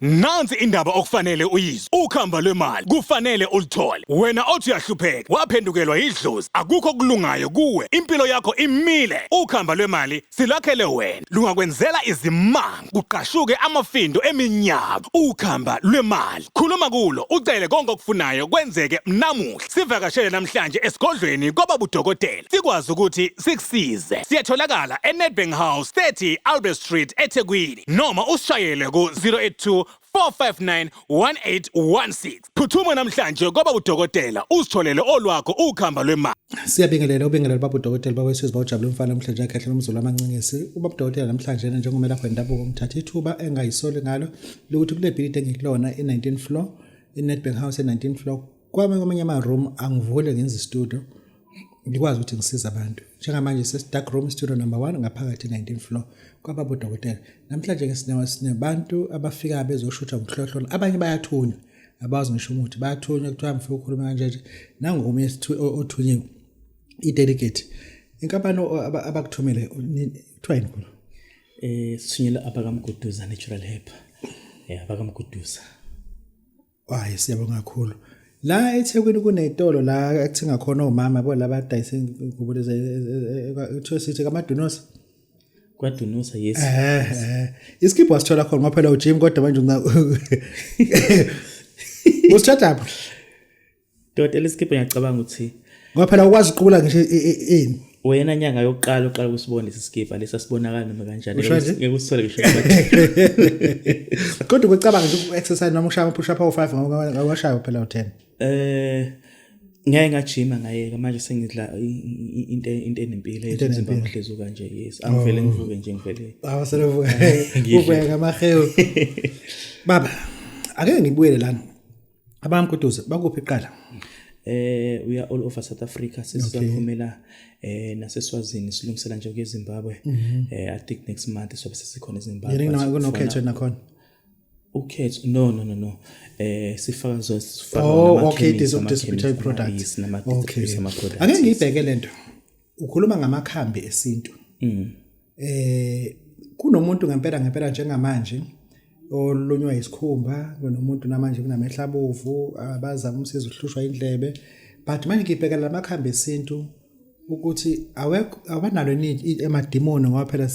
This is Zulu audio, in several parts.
Nansi indaba okufanele uyizwe. Ukhamba lwemali kufanele ulithole. Wena othi uyahlupheka, waphendukelwa idlozi, akukho kulungayo kuwe. Impilo yakho imile. Ukhamba lwemali silakhele wena. Lungakwenzela izimanga, kuqashuke amafindo eminyaka. Ukhamba lwemali. Khuluma kulo, ucele konke okufunayo kwenzeke namuhla. Sivakashele namhlanje esigodlweni kwababudokotela. Sikwazi ukuthi sikusize. Siyatholakala eNedbank House 30 Albert Street eThekwini noma usishayele ku 082 459 1816. Phuthuma namhlanje kwababudokotela usitholele olwakho ukhamba lwemali. Siyabingelela ubingelela babudokotela bakwesizwe bawujabula umfana namhlanje akhahle nomzulu amancinyisi. Ubabudokotela namhlanje njengomelaphi wendabuko umthatha ithuba engayisoli ngalo lokuthi kule building engikulona e19 floor eNedbank House e19 floor kwamanye ama room angivule ngenza studio ngikwazi ukuthi ngisize abantu. Njengamanje sesi-dark room studio number 1 ngaphakathi e19 floor kwababudokotela. Namhlanje ke sinebantu abafika bezoshutha ngohlohlo. Abanye bayathunywa, abazi ngisho ukuthi bayathunywa kuthiwa mfike ukhuluma kanje. Nangomunye othunyiwe i-delegate. Inkampani abakuthumele kuthiwa yini khona? Sithunyela abakamguduza Natural Herb. Abakamguduza. Hayi siyabonga kakhulu. La eThekwini kunetolo la ekuthenga khona omama bo labadayisa ingubo lezi ethiwa sithi kamadunosa. KwaDunosa yes. Iskipho wasithola khona ngoba phela ujim kodwa manje usithatha apho. Dotela iskipho ngiyacabanga ukuthi ngoba phela ukwazi uqhubula ngisho ini. Wena nyanga yokuqala ukusibona lesi skipho lesasibonakala noma kanjani ngeke usithole ngisho. Kodwa ukucabanga nje uku-exercise noma ushaya push up awu5 ngoba awashaya phela u10. Ngeke ngajima ngayeka manje sengidla into enempilo ezimba umhlezo kanje yes angivele ngivuke nje ngivele awaselevuka uvuka ngamahewu baba ake ngibuyele lana abamguduza bakuphi iqala we are all over South Africa sesizaphumela naseSwazini silungisela nje kweZimbabwe I think next month sobe sesikhona eZimbabwe yini kunokhetho nakhona ukhetho no sifaka okay distributed products okay ake ngibheke lento ukhuluma ngamakhambi esintu kunomuntu ngempela njengamanje olunywa isikhumba kunomuntu namanje kunamehlabovu abazama umsiza uhlushwa indlebe but manje ngibheka lamakhambi esintu ukuthi awanalo emadimoni ngoba phela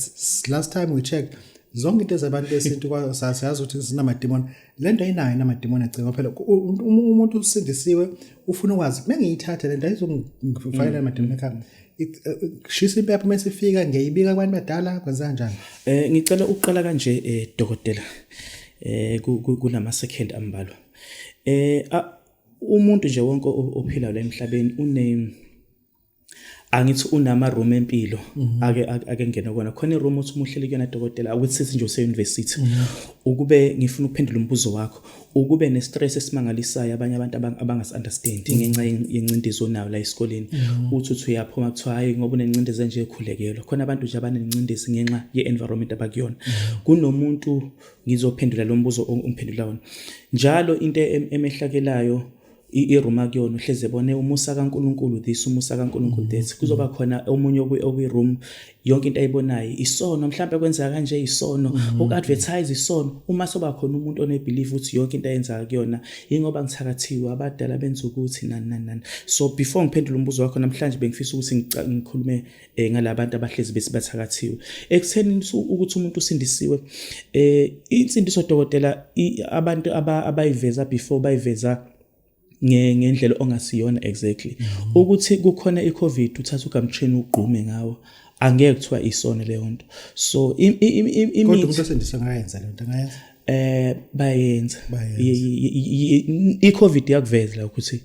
last time we checked zonke into zabantu besintu kwasayazi ukuthi sinamadimoni lento ayinayo namadimoni agcina phela umuntu usindisiwe ufuna ukwazi mengiyithatha lento ayizongifakela amadimoni ekhaya shisa impepho mesifika ngiyibika kwabantu badala kwenza kanjani ngicela uqala kanje dokotela kulama second ambalwa umuntu nje wonke ophila la emhlabeni angithi unama room empilo ake ngena kona khona iroom uthi umuhleli kuyona dokotela akuthi nje use university ukube ngifuna ukuphendula umbuzo wakho ukube ne stress esimangalisayo abanye abantu abangasi understand ngenxa yencindizo nayo la esikoleni uthi uyaphuma kuthiwa hayi ngoba unencindizo nje ekhulekelwa khona abantu nje abanencindizo ngenxa ye-environment abakuyona kunomuntu ngizophendula lo mbuzo umphendula wona njalo into emehlakelayo iruma kuyona uhleze bone umusa kaNkuluNkulu this umusa kaNkuluNkulu that kuzoba khona omunye okwi-room yonke into ayibonayo isono mhlawumbe kwenzeka kanje isono uku-advertise isono uma soba khona umuntu onebelief ukuthi yonke into ayenza kuyona ingoba ngithakathiwe abadala benza ukuthi nani so before ngiphendula umbuzo wakho namhlanje bengifisa ukuthi ngikhulume ngalabantu abahlezi besibathakathiwe ekutheni ukuthi umuntu usindisiwe insindiso dokotela abantu abayiveza before bayiveza ngendlela ongasiyona exactly ukuthi kukhona iCovid uthatha ugamtrini ugqume ngawo angeke kuthiwa isono leyo nto so kodwa umuntu osendisa ngayenza lento ngayenza bayenza iCovid yakuveza ukuthi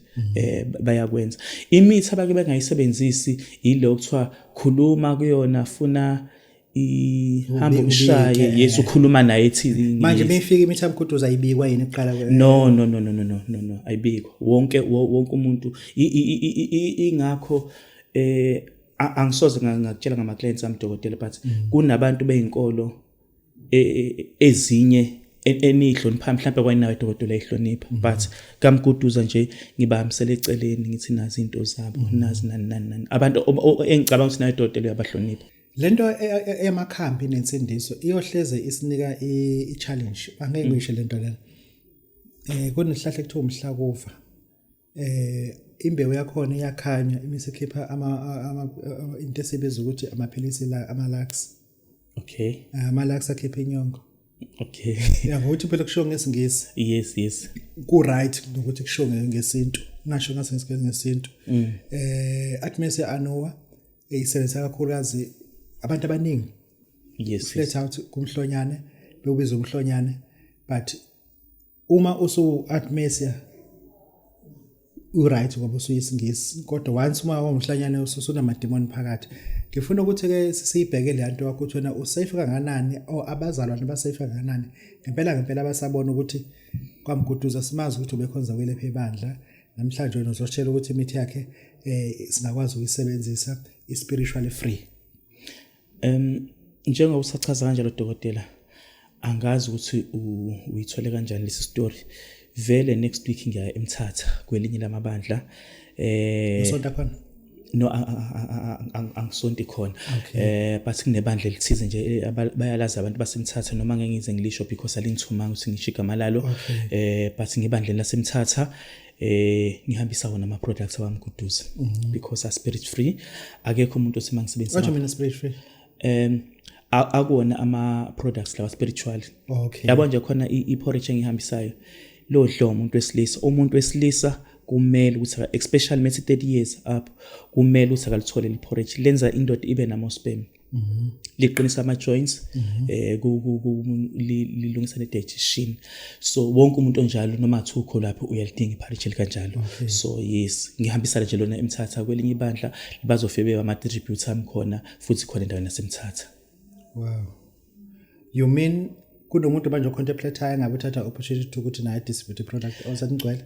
bayakwenza imithi abake bengayisebenzisi ile kuthiwa khuluma kuyona funa ihamba umshaye yesu ukhuluma naye ethi manje befika imithi yamkhuduza ayibikwa yini eqala no ayibikwa wonke umuntu ingakho angisoze ngakutshela ngama clients ami dokotela but kunabantu beyinkolo ezinye enihlonipha mhlawumbe kwayinayo dokotela ehlonipha but kamguduza nje ngibahambisela eceleni ngithi nazi into zabo nazi nani abantu engicabanga ukuthi nayo dokotela uyabahlonipha lento emakhambi nensindiso iyohleze isinika i-challenge angeke ngisho lento lena kunesihlahla ekuthiwa umhlakuva imbewu yakhona iyakhanya imisekhipha into esibiza ukuthi amaphilisi la ama-lux Okay. ama-lux akhipha inyongo Okay. ngokuthi phela kushiwo ngesingisi Yes. ku-right nokuthi kushiwo ngesintu ngasho ngesintu Artemisia annua isebenzisa kakhulukazi abantu abaningi flat out kumhlonyane bekubizwa umhlonyane but uma usu-Artemisia right ngoba usuyisingisi kodwa once uma umhlanyane usunamademoni phakathi ngifuna ukuthi ke siyibheke le nto wakho ukuthi wena usafe kanganani abazalwane basafe kanganani ngempela abasabona ukuthi kwamguduza simazi ukuthi ubekhonza kwelephe ibandla namhlanje wena uzotshela ukuthi imithi yakhe singakwazi ukuyisebenzisa spiritually free njengoba usachaza kanjalo dokotela angazi ukuthi uyithole kanjani lesi story vele next week ngiya eMthatha kwelinye lamabandla usonta khona no angisonti khona but kunebandla elithize nje bayalazi abantu baseMthatha noma ngeke ngize ngilisho because alingithumanga ukuthi ngishika malalo but ngebandla laseMthatha ngihambisa wona ama products awamguduza because are spirit free akekho umuntu osemangisebenzisa what you mean spirit free akuwona ama products lawa spiritual okay yabo nje khona iporridge engihambisayo lo dlo umuntu wesilisa kumele ukuthi especially methi 30 years up kumele ukuthi akalithole liporridge lenza indoda ibe namo sperm liqinisa ama joints lilungisa ne digestion so wonke umuntu onjalo noma athukho lapho uyalidinga iporridge kanjalo so yes ngihambisa nje lona eMthatha kwelinye ibandla bazofebe ama distributor amkhona futhi khona endaweni yaseMthatha. Wow. You mean kunomuntu manje contemplate engabe uthatha opportunity ukuthi naye distribute product osangcwele?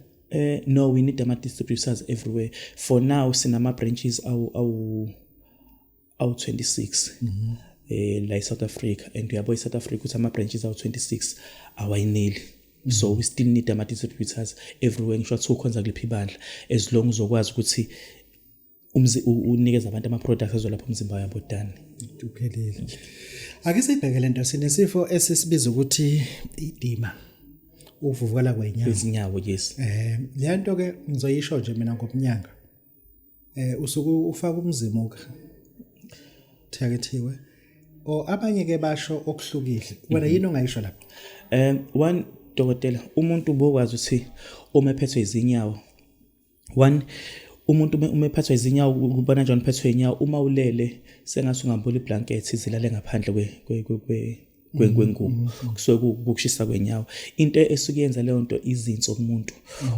No, we need distributors everywhere. For now sinama branches awu 26 like South Africa and uyabo South Africa ukuthi ama branches awu 26 awayineli. So we still need distributors everywhere ngisho ukuthi ukhonza kulephi ibandla as long uzokwazi ukuthi unikeza abantu ama products ezolapha umzimba yabo dani. Uphelele. Ake sibheke lento sinesifo esisibiza ukuthi idima. Uvuvukala kwenyawo. Izinyawo yes. Le nto ke ngizoyisho nje mina ngomnyanga. Usuku ufaka umzimuka. Thakethiwe. Abanye ke basho okuhlukile. Wena yini ongayisho lapho? One dokotela umuntu ubokwazi ukuthi uma ephethwe izinyawo. One umuntu umephethwe izinyawo ubona njani uphethwe inyawo uma ulele sengathi ungambula iblanket izilale ngaphandle kwengubo kusuke kukushisa kwenyawo into esuke yenza leyo nto izinso kumuntu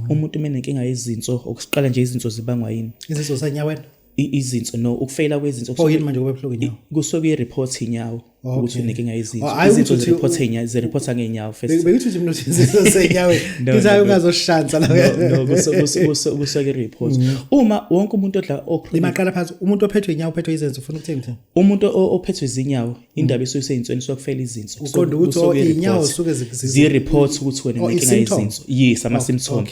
umuntu menenkinga yezinso okusiqala nje izinso zibangwa yini izinso zanyaweni izinso no ukufeyila kwezinso yini manje kube buhlungu inyawo kusuke i-report inyawo ukuthi unenkinga yezinso izinso zireport ngenyawo first bekuthi nje mina izinso zenyaweni ngizayo ungazoshanza la kusuke i-report uma wonke umuntu odla imaqala phansi umuntu ophethwe inyawo uphethwe izinso ufuna ukuthini umuntu ophethwe izinyawo indaba esuyiseyinsweni sokufela izinso uqonda ukuthi inyawo suke zi-report ukuthi wena unenkinga yezinso yes ama symptoms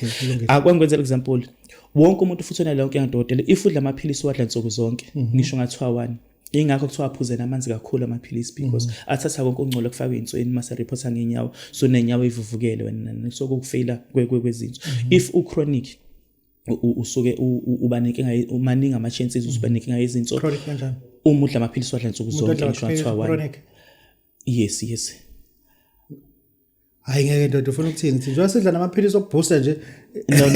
akwangenzela example wonke umuntu futhi onale yonke ngadokotela ifudla amaphilisi wadla insuku zonke ngisho ngathiwa 1 ingakho kuthiwa aphuze namanzi kakhulu amaphilisi because athatha konke ongcolo kufaka insweni mase reporta ngenyawo so nenyawo ivuvukele wena sokufeyila kwezinso if uchronic usuke uba nenkinga umaningi ama chances usuba nenkinga yezinso chronic kanjani uma udla amaphilisi wadla insuku zonke ngisho ngathiwa 1 yes hayi ngeke ndoda ufuna ukuthini ngithi njengoba sidla namaphilisi okubooster nje no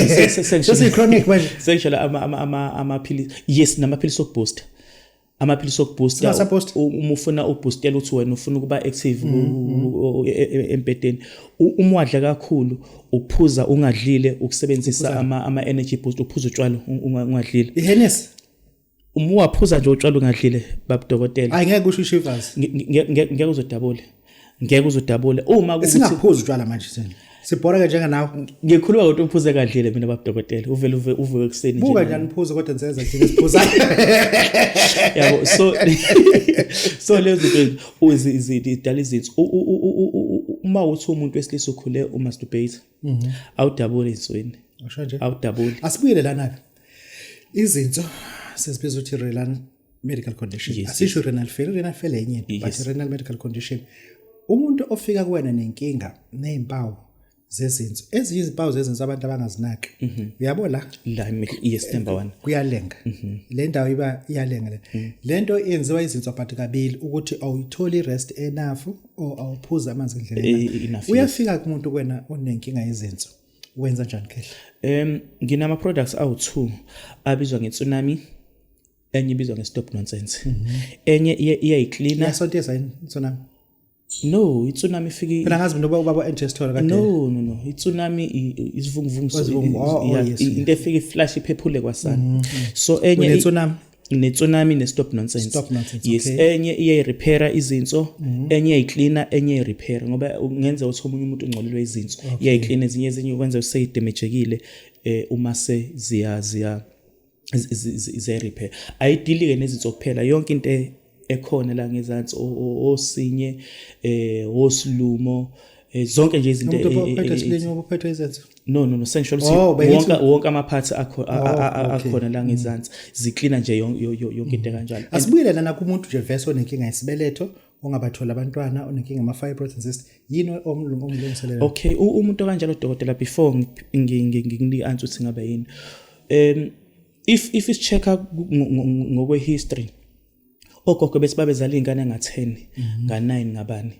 sesi chronic manje sexual amaphilisi yes namaphilisi okubooster amaphilisi okubooster uma ufuna ukuboostela uthi wena ufuna ukuba active empedeni uma wadla kakhulu uphuza ungadlile ukusebenzisa ama energy boost uphuza utshwala ungadlile iHennessy uma waphuza nje utshwala ungadlile babudokotela hayi ngeke kusho ishivers ngeke uzodabule uma ukuthi singaphuza utshwala manje sena sibhora ke njenga nawe ngikhuluma ukuthi uphuze kadlile mina babudokotela uvele uvuke kuseni nje buka njani uphuze kodwa nzenza ngike siphuza yabo so lezo zinto izidala izinto uma uthi umuntu wesilisa ukhule umasturbate awudabule insweni usho nje awudabule asibuyele lana izinto sesibiza ukuthi Relan medical condition. Yes, Asisho renal failure enye, but Yes. renal medical condition. Umuntu ofika kuwena nenkinga nezimpawu zezinso. Ezinye izimpawu zezinso abantu abangazinaki. Uyabo la? Yes, number 1. Kuyalenga. Le ndawo iba iyalenga le. Lento yenziwa izinso aphathi kabili ukuthi awuyitholi rest enough or awuphuza amanzi endleleni. Enough, Uyafika kumuntu kuwena onenkinga yezinso. Wenza njani Khehla? Nginama products awu2 abizwa ngeTsunami, enye ibizwa ngeStop Nonsense. Enye iyayicleaner. Yasontesa insonami. No, iTsunami ifiki. Phela ngazi noba ubaba engestor kade. No. iTsunami isivunguvungu Yes. into efika iflash iphephule kwasana. So enye Kunetsunami. neTsunami neStop Nonsense. Stop Nonsense, Yes, okay. enye iyayirepaira izinso, enye iyayicleaner, enye iyayirepair ngoba ungenza ukuthi omunye umuntu ongcolelwe izinso. Iyayicleaner ezinye ukwenza useyidamagekile uma se ziya repair. Ayidili ke nezinso kuphela, yonke into ekhona la ngezansi osinye oslumo zonke nje izinto Umuntu ophethe isilinyo uphethwe izenzo. no sensual wonke ama parts akhona la ngezansi zicleaner nje yonke into kanjalo. Asibuyele lana kumuntu nje verse onenkinga yesibeletho ongabathola abantwana onenkinga ama fibroids and cysts yini omlungiselela. Okay, umuntu kanjalo dokotela before nginginika answer ukuthi ngabe yini if is check up ngokwe history ogogo bese babezala ingane nga10 nga9 ngabani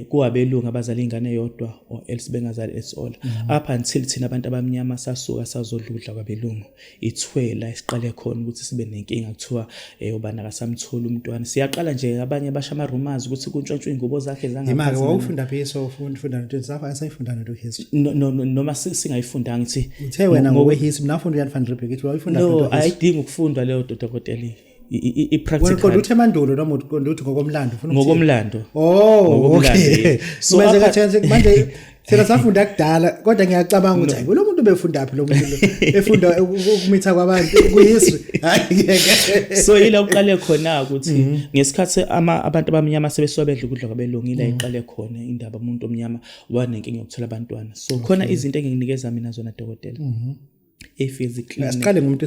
kuwabelungu abazala ingane eyodwa or else bengazali at all up until thina abantu abamnyama sasuka sazodludla kwabelungu ithwela isiqale khona ukuthi sibe nenkinga kuthiwa ubana kasamthola umntwana siyaqala nje abanye basha ama rumors ukuthi kuntshontshe ingubo zakhe Imake wawufunda pheso ufunda into safa asayifunda into history. no noma singayifundanga ngithi Uthe wena ngokwe history nafunda uyan fan repeat ukuthi wawufunda into no history. ayidingi ukufundwa leyo dokotela Wena i-practical kodwa uthe mandulo noma uqonda ukuthi ngokomlando ufuna ukuthi. ngokomlando Oh, okay. So Manje apha- kathenge manje sena safunda kudala kodwa ngiyacabanga ukuthi hayi lo muntu befunda phi lo muntu lo efunda ukumitha kwabantu kuhistory. Hayi ngeke. so ila uqale khona ukuthi ngesikhathi abantu abamnyama sebesobedla ukudla kwabelungu ila iqale khona indaba umuntu omnyama wanenkinga yokuthola abantwana so khona izinto enginginikeza mina zona dokotela physically Asiqale ngumuntu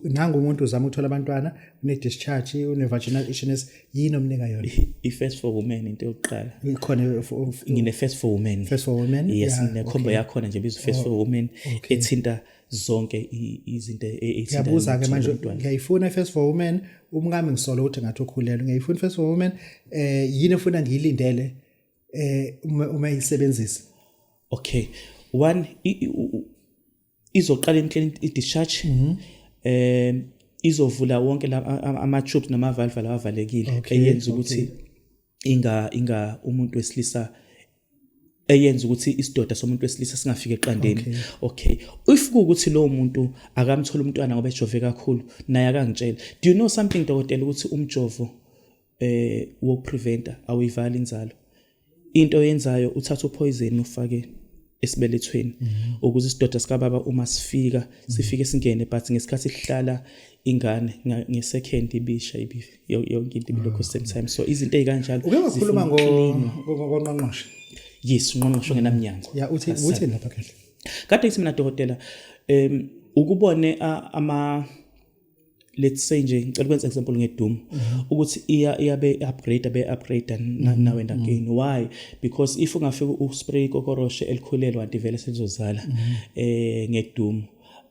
nangu umuntu uzama ukuthola abantwana une discharge une vaginal issues yini omnika yona. i-first for women into yokuqala Ikhona ngine first for women first for women. yes Yeah, nekhombo yakhona nje bizwe first for women ethinta zonke izinto ethinta Ngiyabuza ke manje umntwana. ngiyayifuna first for women umngami ngisolo ukuthi ngathi ukhulelwe ngiyayifuna first for women yini efuna ngiyilindele uma yisebenzisa. Okay, one izoqala i-discharge izovula wonke ama tubes nama valve lavalekile eyenza ukuthi inga umuntu wesilisa eyenza ukuthi isidoda somuntu wesilisa singafike eqandeni. Okay, if ukuthi lo muntu akamthola umntwana ngoba ejove kakhulu naye akangitshela do you know something dokotela ukuthi umjovo wo preventer awivala inzalo into yenzayo uthatha upoison ufake esibelethweni ukuze isidoda sikababa uma sifika sifike singene but ngesikhathi sihlala ingane ngesecond ibisha yonke into bilokho same time so izinto ezikanjalo Uke wakhuluma ngoqonqosho. yes ngqongqosho ngenamnyango Ya uthi lapha kahle. kade ngithi mina dokotela ukubone ama let's say nje ngicela ukwenza example ngeDoom ukuthi iyabe upgrade nawe again why because if ungafika uspray kokoroshe elikhulelwa antivele selizozala ngeDoom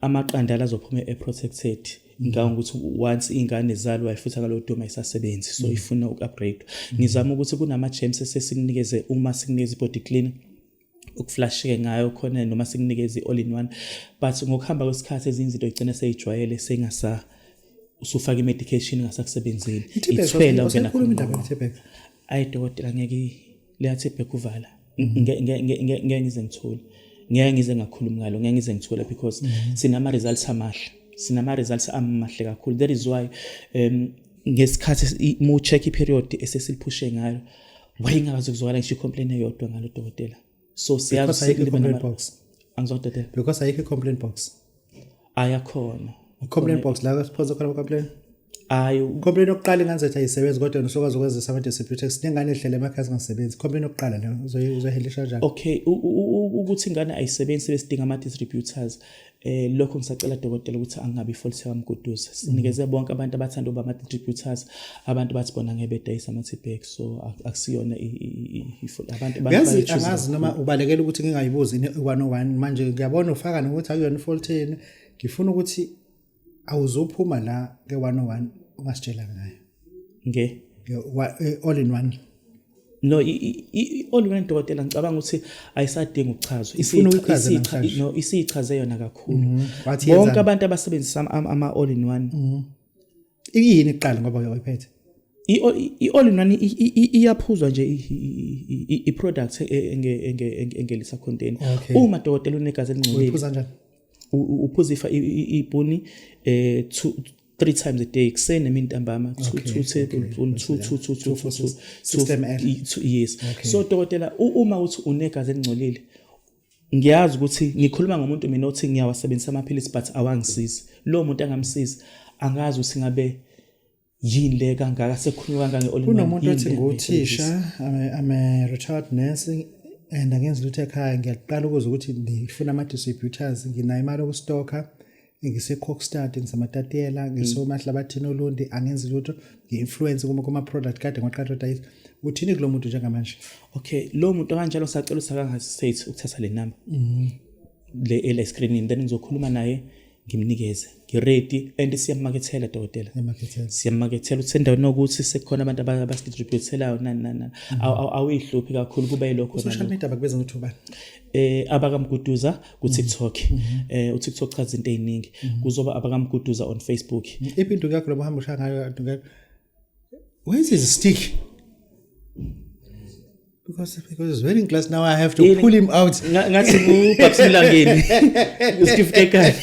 amaqanda azophuma eprotected ngawo ukuthi once ingane izalwa futhi ngalo Doom ayisasebenzi so ifuna ukupgrade ngizama ukuthi kunama germs esesikunikeze uma sikunikeze body clean ukuflasheke ngayo khona noma sikunikeze all in one but ngokuhamba kwesikhathi ezinzinto igcina seyijwayele sengasa usufaka imedication ngasakusebenzini ithwela ungena khona Tibek. ayi dokotela ngeke le Tibek uvala ngeke ngize ngithole ngeke ngize ngakhuluma ngalo ngeke ngize ngithole because sinama results amahle sinama results amahle kakhulu that is why ngesikhathi mu check period esesiliphushe ngayo wayengakazi ukuzwakala ngisho complaint eyodwa ngalo dokotela so siyazi complaint box. angizodede Because ayikho complaint box. ayakhona Complaint box la sponsor khona complaint. hayi Complain yokuqala inganzethe ayisebenzi kodwa usokwazi ukwazisa ama-distributors sinengane ehlele emakhaya zingasebenzi. Complain yokuqala leyo uzoyihelisha kanjani? okay ukuthi ingane ayisebenzi besidinga ama-distributors lokho ngisacela dokotela ukuthi angabi fault yaMguduza. Sinikeze bonke abantu abathanda ukuba ama-distributors, abantu bathi bona ngebedayisa ama-T-bag, so akusiyona abantu Yazi angazi noma ubalekela ukuthi ngingayibuzi i-101 manje ngiyabona ufaka nokuthi akuyona ifault yenu. Ngifuna ukuthi awuzophuma la ke-101 ungasitshela ngayo. All in one. No, all one dokotela ngicabanga ukuthi ayisadingi ukuchazwa. Ifuna uyichaze namhlanje. No, isichaze yona kakhulu. Wathi Bonke abantu abasebenzisa ama all in one. Iyini iqala ngoba uyayiphethe. I-all in one iyaphuzwa nje i-product engelisa contain. Uma dokotela unegazi elingcolile. Uphuza kanjani? Uphuza ibhuni 3 times a day kuseni emini ntambama 2 System L. Yes. So dokotela uma uthi unegazi elingcolile ngiyazi ukuthi ngikhuluma ngomuntu mina othi ngiyawasebenzisa amaphilisi but awangisizi. Lo muntu angamsizi angazi ukuthi ngabe yini le kangaka sekukhuluma kangaka nge-all in one. Kunomuntu othi nguthisha I'm a retired nurse and angenza lutho ekhaya ngiyaqala ukuze ukuthi ngifuna ama-distributors nginayo imali yokustoka ngise-Kokstad ngisamatatiyela ngisomahlabathini olundi angenza lutho ngi-influence kuma-product kade ngoqala udayisa. Uthini kulo muntu njengamanje? Okay, lo muntu kanjalo sacela usakangasisethi ukuthatha le number le screening then ngizokhuluma naye ngimnikeze ngiready and siyamakethela dokotela. Siyamakethela ukuthi endaweni nokuthi sekukhona abantu abasidistributelayo nani awihluphi kakhulu kuba yilokho social media bakubeza ukuthi ubani? AbakaMguduza ku TikTok. uTikTok chaza into eziningi kuzoba AbakaMguduza on Facebook. Ipinto yakho lobo hamba ushaya ngayo where is his stick? Because it's very in class now I have to pull him out. Ngathi uBabs Mlangeni uStiff ekhaya.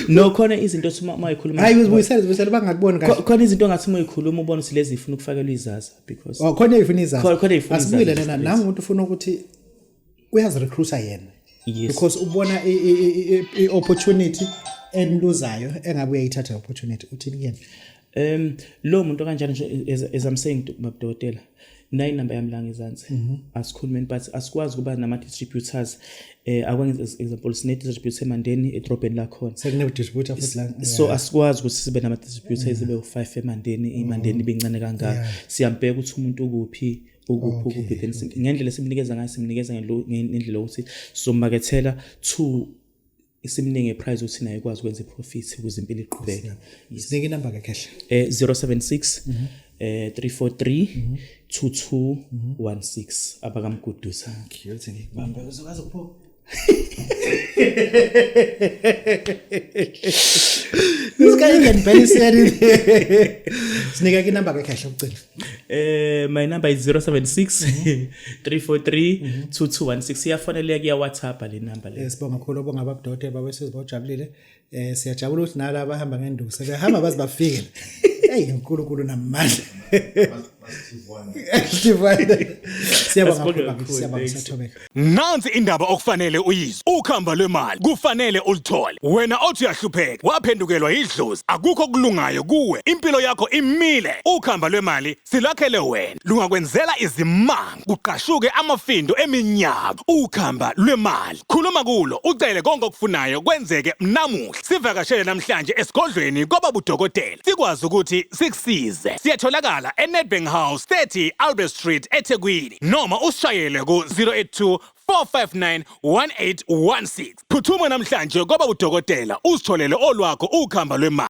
No khona izinto mayikhuluma. Hayi uzibuyisela bangakuboni kahle. Khona izinto ngathi mayikhuluma ubona ukuthi lezi ifuna ukufakelwa izaza because khona ifuna izaza. Khona ifuna izaza. Asibuyele lena nami umuntu ufuna ukuthi uyazi recruiter yena. Yes. Because ubona i-opportunity enluzayo engabe uyayithatha opportunity uthini kuyena? Lo muntu kanjani nje as I'm saying mabudokotela nayi number yami la ngezansi asikhulumeni but asikwazi kuba nama distributors akwenza example sine distributor eMandeni edrobheni la khona sekune distributor futhi la so asikwazi ukuthi sibe nama distributors ibe u5 eMandeni iMandeni bencane kangaka siyambheka ukuthi umuntu ukuphi then ngendlela simnikeza ngayo simnikeza ngendlela ukuthi somakethela to isimningi price uthi naye ikwazi ukwenza iprofit ukuze impilo iqhubeke. Sinike inamba ke kahle 076 343 2216 AbakaMguduza. Uthi ngikubambe uzokwazi ukupho. This guy can barely say it. Sinike inamba ke kahle ucela. My number is 076 343 2216 iyafoneleka ya WhatsApp le number le. Sibonga kakhulu bonga abadokotela babesizwe bawujabulile. Siyajabula ukuthi nala abahamba ngenduku sebehamba bazi bafike. Hey uNkulunkulu namandla. Siyabonga Thobeka. Nansi indaba okufanele uyizwe. Ukhamba lwemali kufanele ulithole. Wena othi uyahlupheka waphendukelwa idlozi akukho kulungayo kuwe. Impilo yakho imile. Ukhamba lwemali silakhele wena. Lungakwenzela izimanga kuqashuke amafindo eminyaka. Ukhamba lwemali. Khuluma kulo ucele konke okufunayo kwenzeke namuhla. Sivakashele namhlanje esigodlweni kwababudokotela. Sikwazi ukuthi sikusize. Siyatholakala eNedbank House 30 Albert Street eThekwini noma usishayele ku 082 459 1816. Phuthuma namhlanje kwababudokotela usitholele olwakho ukhamba lwemali.